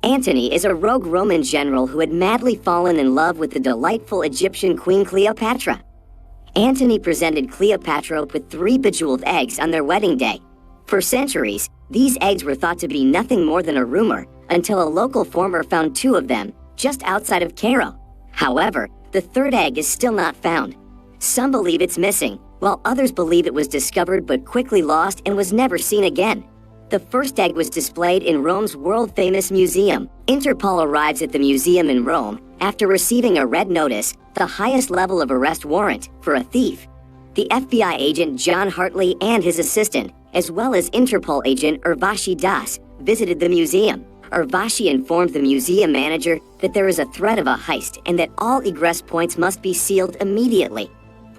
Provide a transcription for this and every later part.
Antony is a rogue Roman general who had madly fallen in love with the delightful Egyptian queen Cleopatra. Antony presented Cleopatra with 3 bejeweled eggs on their wedding day. For centuries, these eggs were thought to be nothing more than a rumor until a local farmer found 2 of them just outside of Cairo. However, the 3rd egg is still not found. Some believe it's missing, while others believe it was discovered but quickly lost and was never seen again. The 1st egg was displayed in Rome's world-famous museum. Interpol arrives at the museum in Rome after receiving a red notice, the highest level of arrest warrant, for a thief. The FBI agent John Hartley and his assistant, as well as Interpol agent Urvashi Das, visited the museum. Urvashi informed the museum manager that there is a threat of a heist and that all egress points must be sealed immediately.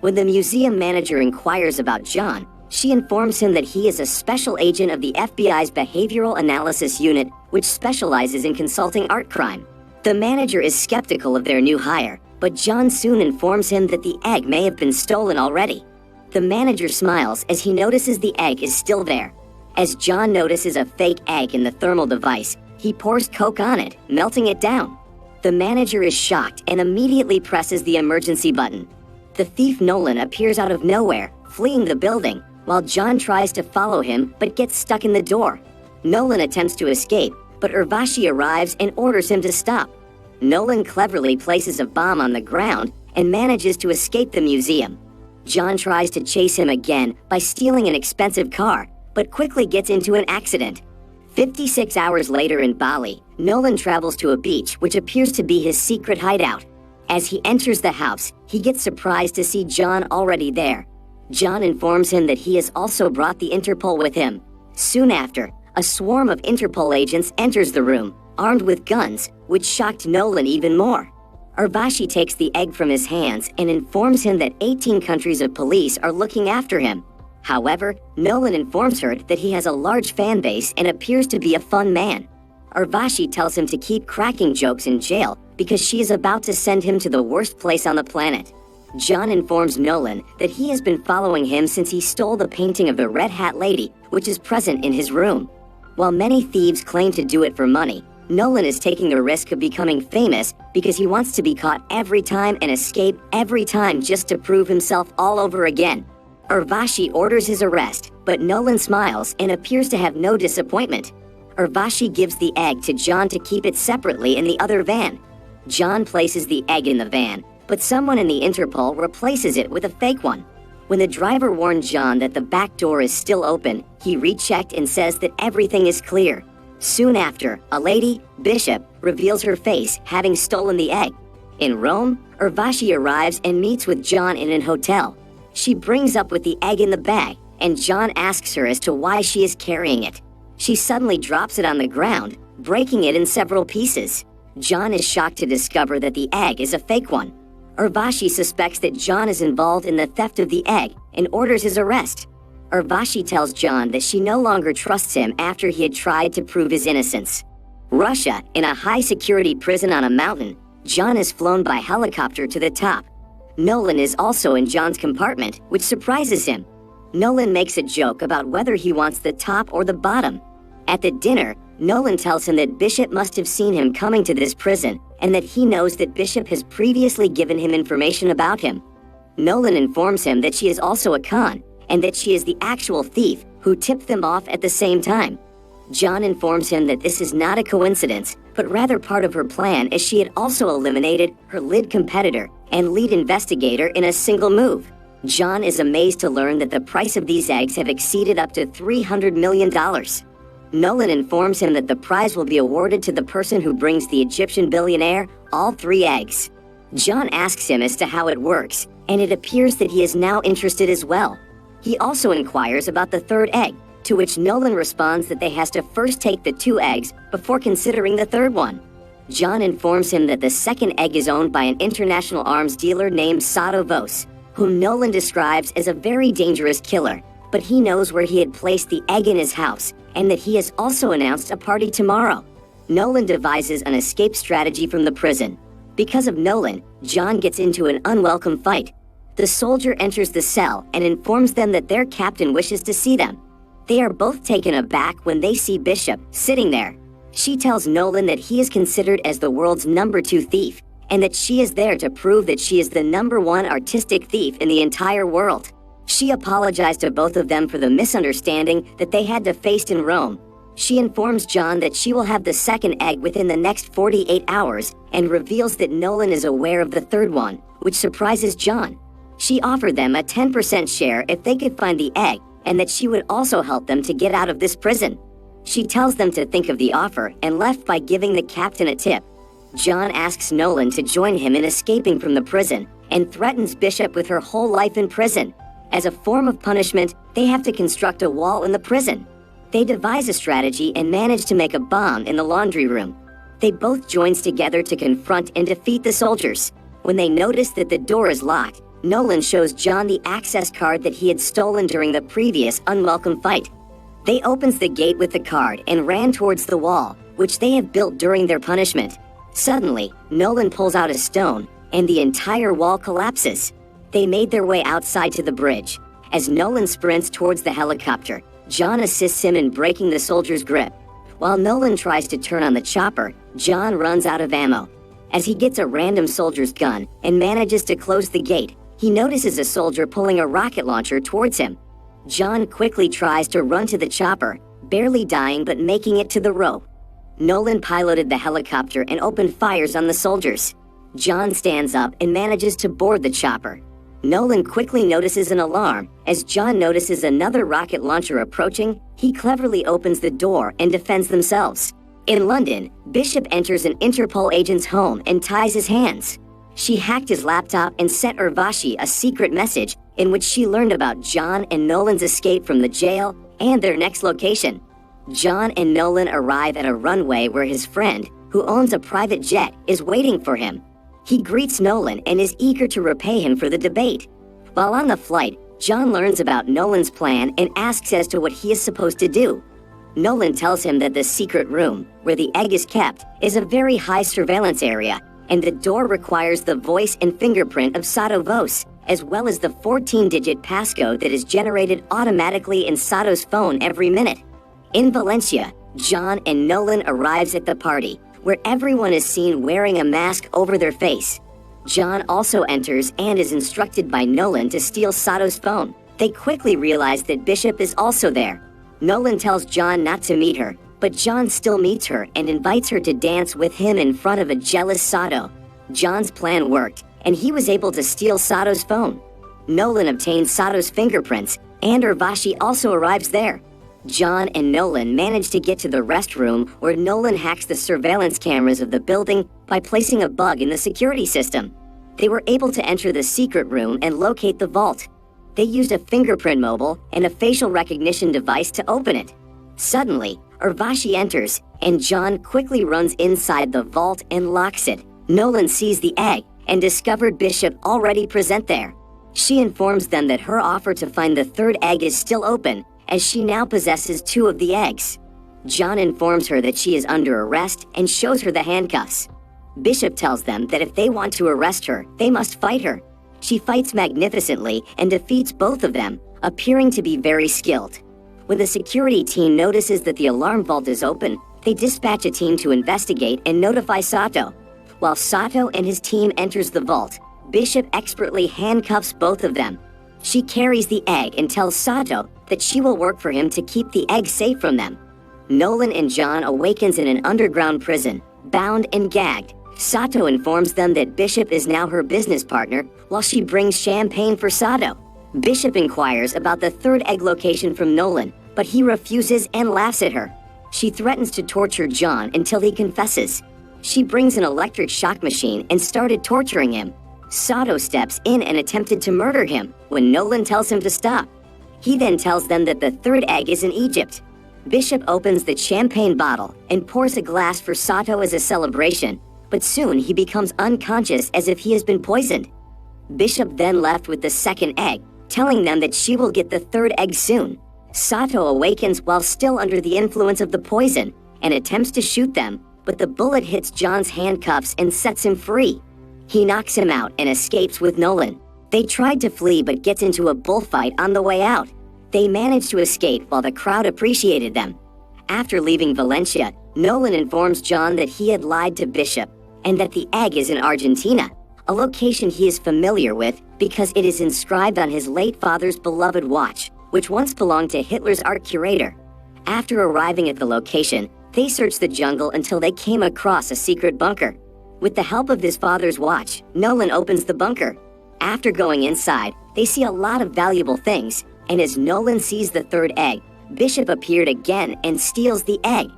When the museum manager inquires about John, she informs him that he is a special agent of the FBI's Behavioral Analysis Unit, which specializes in consulting art crime. The manager is skeptical of their new hire, but John soon informs him that the egg may have been stolen already. The manager smiles as he notices the egg is still there. As John notices a fake egg in the thermal device, he pours Coke on it, melting it down. The manager is shocked and immediately presses the emergency button. The thief Nolan appears out of nowhere, fleeing the building, while John tries to follow him but gets stuck in the door. Nolan attempts to escape, but Urvashi arrives and orders him to stop. Nolan cleverly places a bomb on the ground and manages to escape the museum. John tries to chase him again by stealing an expensive car, but quickly gets into an accident. 56 hours later in Bali, Nolan travels to a beach which appears to be his secret hideout. As he enters the house, he gets surprised to see John already there. John informs him that he has also brought the Interpol with him. Soon after, a swarm of Interpol agents enters the room, armed with guns, which shocked Nolan even more. Urvashi takes the egg from his hands and informs him that 18 countries of police are looking after him. However, Nolan informs her that he has a large fan base and appears to be a fun man. Urvashi tells him to keep cracking jokes in jail because she is about to send him to the worst place on the planet. John informs Nolan that he has been following him since he stole the painting of the Red Hat Lady, which is present in his room. While many thieves claim to do it for money, Nolan is taking the risk of becoming famous because he wants to be caught every time and escape every time just to prove himself all over again. Urvashi orders his arrest, but Nolan smiles and appears to have no disappointment. Urvashi gives the egg to John to keep it separately in the other van. John places the egg in the van, but someone in the Interpol replaces it with a fake one. When the driver warned John that the back door is still open, he rechecked and says that everything is clear. Soon after, a lady, Bishop, reveals her face, having stolen the egg. In Rome, Urvashi arrives and meets with John in an hotel. She brings up with the egg in the bag, and John asks her as to why she is carrying it. She suddenly drops it on the ground, breaking it in several pieces. John is shocked to discover that the egg is a fake one. Urvashi suspects that John is involved in the theft of the egg and orders his arrest. Urvashi tells John that she no longer trusts him after he had tried to prove his innocence. Russia, in a high-security prison on a mountain, John is flown by helicopter to the top. Nolan is also in John's compartment, which surprises him. Nolan makes a joke about whether he wants the top or the bottom. At the dinner, Nolan tells him that Bishop must have seen him coming to this prison and that he knows that Bishop has previously given him information about him. Nolan informs him that she is also a con and that she is the actual thief who tipped them off at the same time. John informs him that this is not a coincidence, but rather part of her plan, as she had also eliminated her lead competitor and lead investigator in a single move. John is amazed to learn that the price of these eggs have exceeded up to $300 million. Nolan informs him that the prize will be awarded to the person who brings the Egyptian billionaire all 3 eggs. John asks him as to how it works, and it appears that he is now interested as well. He also inquires about the 3rd egg, to which Nolan responds that they has to first take the 2 eggs before considering the 3rd one. John informs him that the 2nd egg is owned by an international arms dealer named Sato Vos, whom Nolan describes as a very dangerous killer, but he knows where he had placed the egg in his house, and that he has also announced a party tomorrow. Nolan devises an escape strategy from the prison. Because of Nolan, John gets into an unwelcome fight. The soldier enters the cell and informs them that their captain wishes to see them. They are both taken aback when they see Bishop sitting there. She tells Nolan that he is considered as the world's #2 thief, and that she is there to prove that she is the #1 artistic thief in the entire world. She apologized to both of them for the misunderstanding that they had to face in Rome. She informs John that she will have the second egg within the next 48 hours and reveals that Nolan is aware of the third one, which surprises John. She offered them a 10% share if they could find the egg, and that she would also help them to get out of this prison. She tells them to think of the offer and left by giving the captain a tip. John asks Nolan to join him in escaping from the prison and threatens Bishop with her whole life in prison. As a form of punishment, they have to construct a wall in the prison. They devise a strategy and manage to make a bomb in the laundry room. They both join together to confront and defeat the soldiers. When they notice that the door is locked, Nolan shows John the access card that he had stolen during the previous unwelcome fight. They opens the gate with the card and ran towards the wall, which they have built during their punishment. Suddenly, Nolan pulls out a stone, and the entire wall collapses. They made their way outside to the bridge. As Nolan sprints towards the helicopter, John assists him in breaking the soldier's grip. While Nolan tries to turn on the chopper, John runs out of ammo. As he gets a random soldier's gun and manages to close the gate, he notices a soldier pulling a rocket launcher towards him. John quickly tries to run to the chopper, barely dying but making it to the rope. Nolan piloted the helicopter and opened fires on the soldiers. John stands up and manages to board the chopper. Nolan quickly notices an alarm. As John notices another rocket launcher approaching, he cleverly opens the door and defends themselves. In London, Bishop enters an Interpol agent's home and ties his hands. She hacked his laptop and sent Urvashi a secret message in which she learned about John and Nolan's escape from the jail and their next location. John and Nolan arrive at a runway where his friend, who owns a private jet, is waiting for him. He greets Nolan and is eager to repay him for the debate. While on the flight, John learns about Nolan's plan and asks as to what he is supposed to do. Nolan tells him that the secret room, where the egg is kept, is a very high surveillance area, and the door requires the voice and fingerprint of Sato Vos, as well as the 14-digit passcode that is generated automatically in Sato's phone every minute. In Valencia, John and Nolan arrives at the party, where everyone is seen wearing a mask over their face. John also enters and is instructed by Nolan to steal Sato's phone. They quickly realize that Bishop is also there. Nolan tells John not to meet her, but John still meets her and invites her to dance with him in front of a jealous Sato. John's plan worked, and he was able to steal Sato's phone. Nolan obtains Sato's fingerprints, and Urvashi also arrives there. John and Nolan manage to get to the restroom where Nolan hacks the surveillance cameras of the building by placing a bug in the security system. They were able to enter the secret room and locate the vault. They used a fingerprint mobile and a facial recognition device to open it. Suddenly, Urvashi enters, and John quickly runs inside the vault and locks it. Nolan sees the egg and discovered Bishop already present there. She informs them that her offer to find the third egg is still open, as she now possesses 2 of the eggs. John informs her that she is under arrest and shows her the handcuffs. Bishop tells them that if they want to arrest her, they must fight her. She fights magnificently and defeats both of them, appearing to be very skilled. When the security team notices that the alarm vault is open, they dispatch a team to investigate and notify Sato. While Sato and his team enters the vault, Bishop expertly handcuffs both of them. She carries the egg and tells Sato that she will work for him to keep the egg safe from them. Nolan and John awakens in an underground prison, bound and gagged. Sato informs them that Bishop is now her business partner, while she brings champagne for Sato. Bishop inquires about the third egg location from Nolan, but he refuses and laughs at her. She threatens to torture John until he confesses. She brings an electric shock machine and started torturing him. Sato steps in and attempted to murder him when Nolan tells him to stop. He then tells them that the third egg is in Egypt. Bishop opens the champagne bottle and pours a glass for Sato as a celebration, but soon he becomes unconscious as if he has been poisoned. Bishop then left with the second egg, telling them that she will get the third egg soon. Sato awakens while still under the influence of the poison and attempts to shoot them, but the bullet hits John's handcuffs and sets him free. He knocks him out and escapes with Nolan. They tried to flee but gets into a bullfight on the way out. They managed to escape while the crowd appreciated them. After leaving Valencia, Nolan informs John that he had lied to Bishop and that the egg is in Argentina, a location he is familiar with because it is inscribed on his late father's beloved watch, which once belonged to Hitler's art curator. After arriving at the location, they searched the jungle until they came across a secret bunker. With the help of his father's watch, Nolan opens the bunker. After going inside, they see a lot of valuable things, and as Nolan sees the third egg, Bishop appeared again and steals the egg.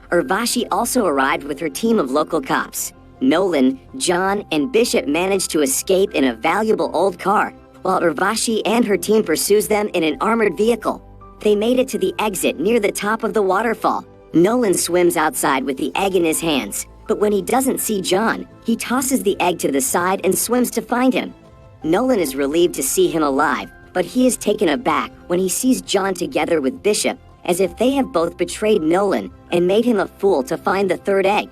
Urvashi also arrived with her team of local cops. Nolan, John, and Bishop managed to escape in a valuable old car, while Urvashi and her team pursues them in an armored vehicle. They made it to the exit near the top of the waterfall. Nolan swims outside with the egg in his hands, but when he doesn't see John, he tosses the egg to the side and swims to find him. Nolan is relieved to see him alive, but he is taken aback when he sees John together with Bishop, as if they have both betrayed Nolan and made him a fool to find the third egg.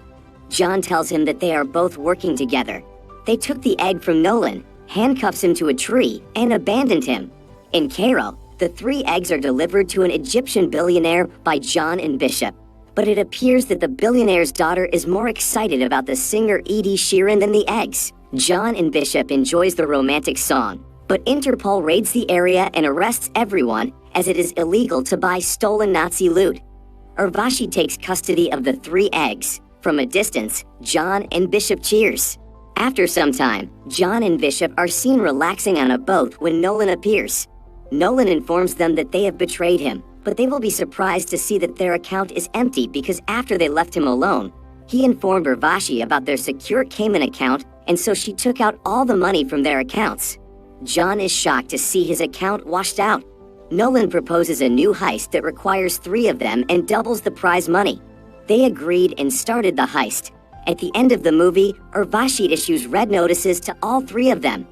John tells him that they are both working together. They took the egg from Nolan, handcuffs him to a tree, and abandoned him. In Cairo, the 3 eggs are delivered to an Egyptian billionaire by John and Bishop. But it appears that the billionaire's daughter is more excited about the singer Edie Sheeran than the eggs. John and Bishop enjoys the romantic song, but Interpol raids the area and arrests everyone as it is illegal to buy stolen Nazi loot. Urvashi takes custody of the 3 eggs. From a distance, John and Bishop cheers. After some time, John and Bishop are seen relaxing on a boat when Nolan appears. Nolan informs them that they have betrayed him, but they will be surprised to see that their account is empty because after they left him alone, he informed Urvashi about their secure Cayman account, and so she took out all the money from their accounts. John is shocked to see his account washed out. Nolan proposes a new heist that requires 3 of them and doubles the prize money. They agreed and started the heist. At the end of the movie, Urvashi issues red notices to all 3 of them.